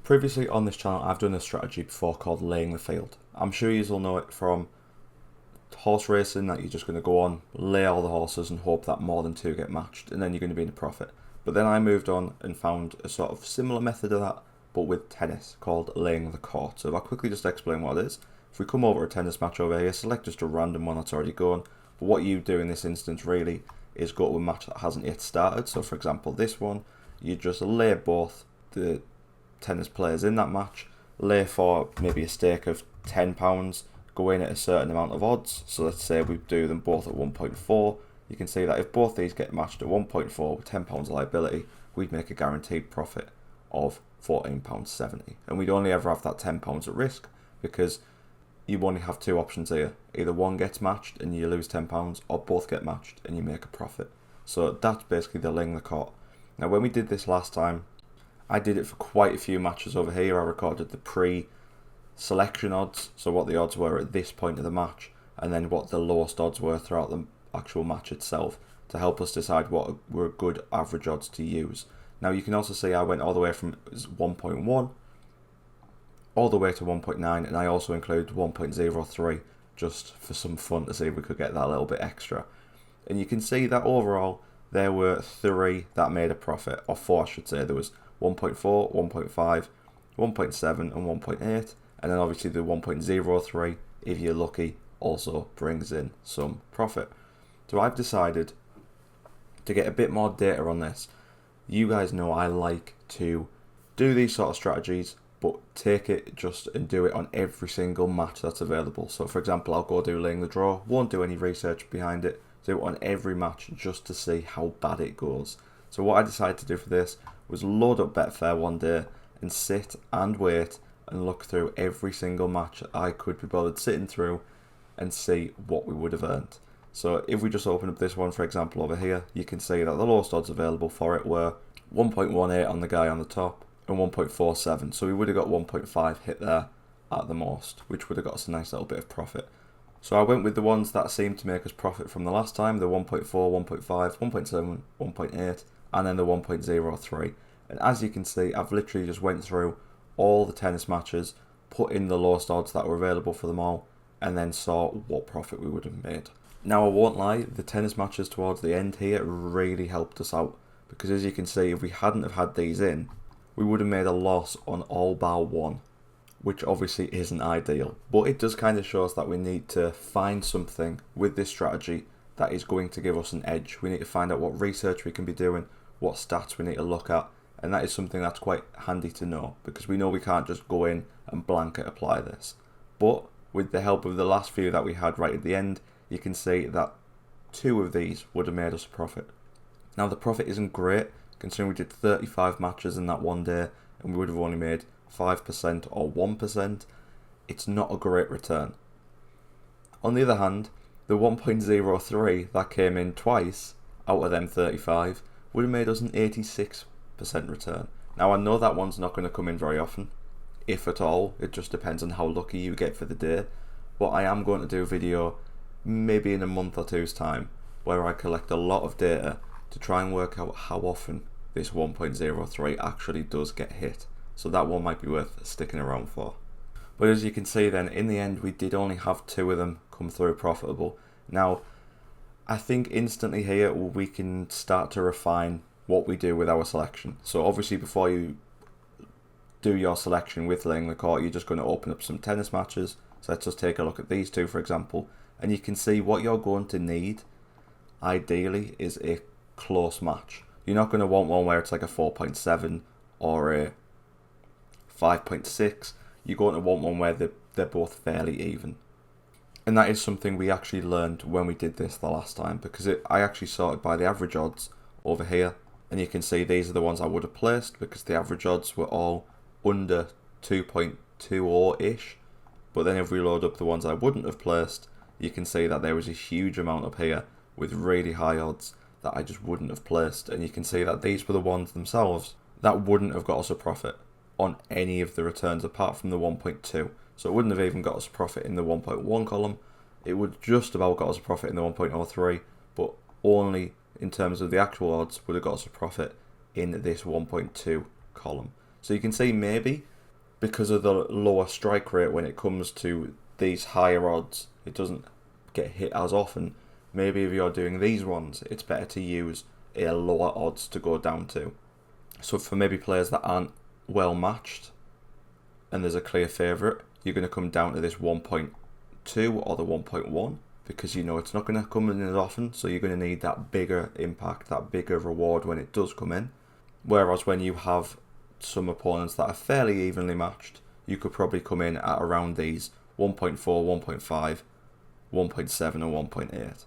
Previously on this channel, I've done a strategy before called laying the field. I'm sure you will know it from horse racing, that you're just going to go on, lay all the horses and hope that more than two get matched, and then you're going to be in a profit. But then I moved on and found a sort of similar method of that, but with tennis, called laying the court. So if I quickly just explain what it is. If we come over a tennis match over here, select just a random one that's already gone. But what you do in this instance really is go to a match that hasn't yet started. So for example, this one, you just lay both the tennis players in that match, lay for maybe a stake of £10, go in at a certain amount of odds. So let's say we do them both at 1.4. You can see that if both these get matched at 1.4 with £10 liability, we'd make a guaranteed profit of £14.70. And we'd only ever have that £10 at risk because you only have two options here. Either one gets matched and you lose £10, or both get matched and you make a profit. So that's basically the laying the court. Now when we did this last time, I did it for quite a few matches over here. I recorded the pre-selection odds, so what the odds were at this point of the match, and then what the lowest odds were throughout the actual match itself, to help us decide what were good average odds to use. Now you can also see I went all the way from 1.1 all the way to 1.9, and I also included 1.03 just for some fun to see if we could get that a little bit extra. And you can see that overall there were three that made a profit, or four I should say. There was 1.4, 1.5, 1.7 and 1.8, and then obviously the 1.03, if you're lucky, also brings in some profit. So I've decided to get a bit more data on this. You guys know I like to do these sort of strategies, but take it just and do it on every single match that's available. So for example, I'll go do laying the draw, won't do any research behind it, do it on every match just to see how bad it goes. So what I decided to do for this was load up Betfair one day and sit and wait and look through every single match I could be bothered sitting through and see what we would have earned. So if we just open up this one, for example, over here, you can see that the lowest odds available for it were 1.18 on the guy on the top and 1.47. So we would have got 1.5 hit there at the most, which would have got us a nice little bit of profit. So I went with the ones that seemed to make us profit from the last time, the 1.4, 1.5, 1.7, 1.8, and then the 1.03. And as you can see, I've literally just went through all the tennis matches, put in the lowest odds that were available for them all, and then saw what profit we would have made. Now I won't lie, the tennis matches towards the end here really helped us out, because as you can see, if we hadn't have had these in, we would have made a loss on all bar one, which obviously isn't ideal. But it does kind of show us that we need to find something with this strategy that is going to give us an edge. We need to find out what research we can be doing, what stats we need to look at, and that is something that's quite handy to know, because we know we can't just go in and blanket apply this. But with the help of the last few that we had right at the end, you can see that two of these would have made us a profit. Now the profit isn't great, considering we did 35 matches in that one day and we would have only made 5% or 1%. It's not a great return. On the other hand, the 1.03 that came in twice out of them 35 would have made us an 86% return. Now I know that one's not going to come in very often, if at all. It just depends on how lucky you get for the day. But I am going to do a video maybe in a month or two's time where I collect a lot of data to try and work out how often this 1.03 actually does get hit. So that one might be worth sticking around for. But as you can see then, in the end we did only have two of them come through profitable. Now I think instantly here we can start to refine what we do with our selection. So obviously before you do your selection with laying the court, you're just going to open up some tennis matches. So let's just take a look at these two for example, and you can see what you're going to need ideally is a close match. You're not going to want one where it's like a 4.7 or a 5.6. You're going to want one where they're both fairly even. And that is something we actually learned when we did this the last time, because I actually sorted by the average odds over here, and you can see these are the ones I would have placed because the average odds were all under 2.20-ish. But then if we load up the ones I wouldn't have placed, you can see that there was a huge amount up here with really high odds that I just wouldn't have placed. And you can see that these were the ones themselves that wouldn't have got us a profit on any of the returns apart from the 1.2. So it wouldn't have even got us a profit in the 1.1 column. It would just about got us a profit in the 1.03, but only in terms of the actual odds would have got us a profit in this 1.2 column. So you can see maybe because of the lower strike rate when it comes to these higher odds, it doesn't get hit as often. Maybe if you're doing these ones, it's better to use a lower odds to go down to. So for maybe players that aren't well matched and there's a clear favourite, you're going to come down to this 1.2 or the 1.1 because you know it's not going to come in as often, so you're going to need that bigger impact, that bigger reward when it does come in. Whereas when you have some opponents that are fairly evenly matched, you could probably come in at around these 1.4, 1.5, 1.7 or 1.8.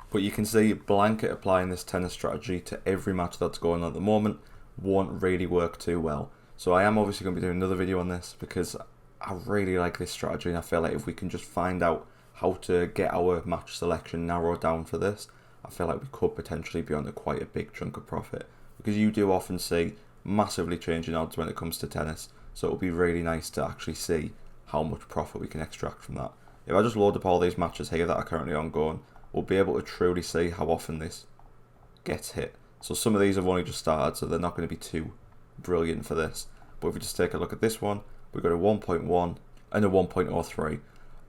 But you can see blanket applying this tennis strategy to every match that's going on at the moment won't really work too well. So I am obviously going to be doing another video on this because I really like this strategy, and I feel like if we can just find out how to get our match selection narrowed down for this, I feel like we could potentially be under quite a big chunk of profit, because you do often see massively changing odds when it comes to tennis, so it'll be really nice to actually see how much profit we can extract from that. If I just load up all these matches here that are currently ongoing, we'll be able to truly see how often this gets hit. So some of these have only just started, so they're not going to be too brilliant for this. But if we just take a look at this one, we've got a 1.1 and a 1.03,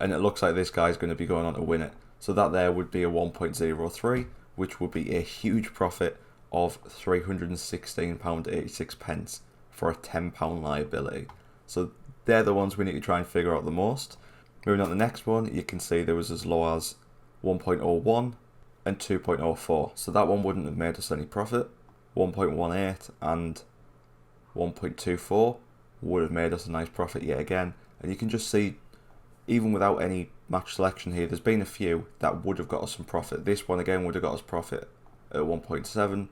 and it looks like this guy's going to be going on to win it. So that there would be a 1.03, which would be a huge profit of £316.86 for a £10 liability. So they're the ones we need to try and figure out the most. Moving on to the next one, you can see there was as low as 1.01 and 2.04. So that one wouldn't have made us any profit. 1.18 and 1.24 would have made us a nice profit yet again. And you can just see, even without any match selection here, there's been a few that would have got us some profit. This one again would have got us profit at 1.7.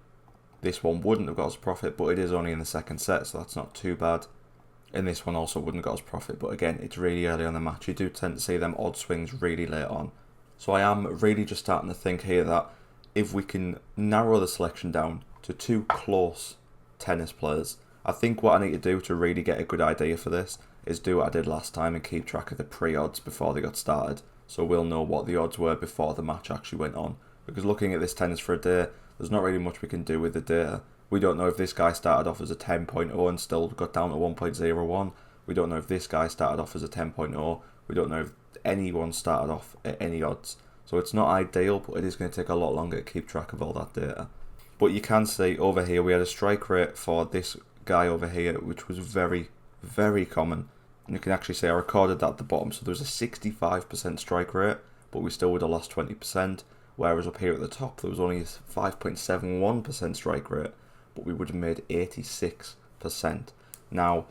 This one wouldn't have got us profit, but it is only in the second set, so that's not too bad. And this one also wouldn't have got us profit, but again, it's really early on the match. You do tend to see them odd swings really late on. So I am really just starting to think here that if we can narrow the selection down to two close tennis players, I think what I need to do to really get a good idea for this is do what I did last time and keep track of the pre-odds before they got started, so we'll know what the odds were before the match actually went on. Because looking at this tennis for a day, there's not really much we can do with the data. We don't know if this guy started off as a 10.0 and still got down to 1.01. We don't know if this guy started off as a 10.0. We don't know if anyone started off at any odds. So it's not ideal, but it is going to take a lot longer to keep track of all that data. But you can see over here, we had a strike rate for this guy over here, which was very, very common. And you can actually see I recorded that at the bottom. So there was a 65% strike rate, but we still would have lost 20%. Whereas up here at the top, there was only a 5.71% strike rate, but we would have made 86%. Now,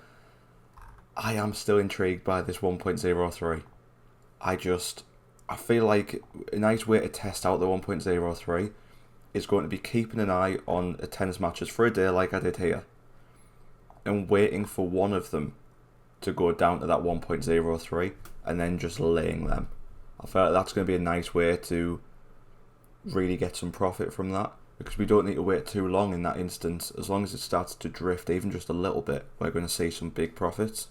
I am still intrigued by this 1.03. I feel like a nice way to test out the 1.03 is going to be keeping an eye on the tennis matches for a day like I did here, and waiting for one of them to go down to that 1.03 and then just laying them. I feel like that's going to be a nice way to really get some profit from that, because we don't need to wait too long in that instance. As long as it starts to drift even just a little bit, we're going to see some big profits.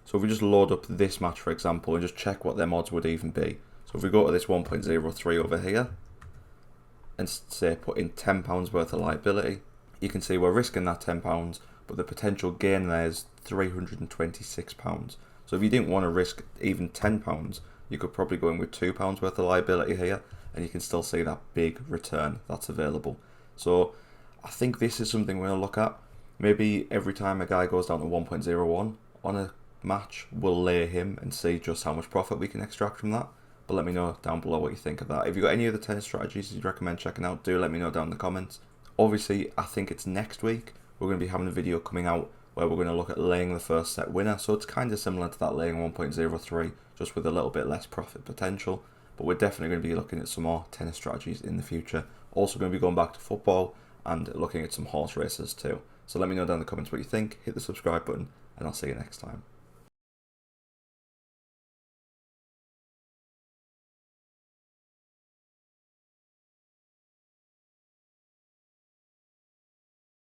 So if we just load up this match, for example, and just check what their odds would even be. So if we go to this 1.03 over here and say put in £10 worth of liability, you can see we're risking that £10, but the potential gain there is £326. So if you didn't want to risk even £10, you could probably go in with £2 worth of liability here, and you can still see that big return that's available. So I think this is something we're going to look at. Maybe every time a guy goes down to 1.01 on a match, we'll lay him and see just how much profit we can extract from that. But let me know down below what you think of that. If you've got any other tennis strategies you'd recommend checking out, do let me know down in the comments. Obviously, I think it's next week we're going to be having a video coming out where we're going to look at laying the first set winner. So it's kind of similar to that laying 1.03, just with a little bit less profit potential. But we're definitely going to be looking at some more tennis strategies in the future. Also going to be going back to football and looking at some horse races too. So let me know down in the comments what you think. Hit the subscribe button, and I'll see you next time.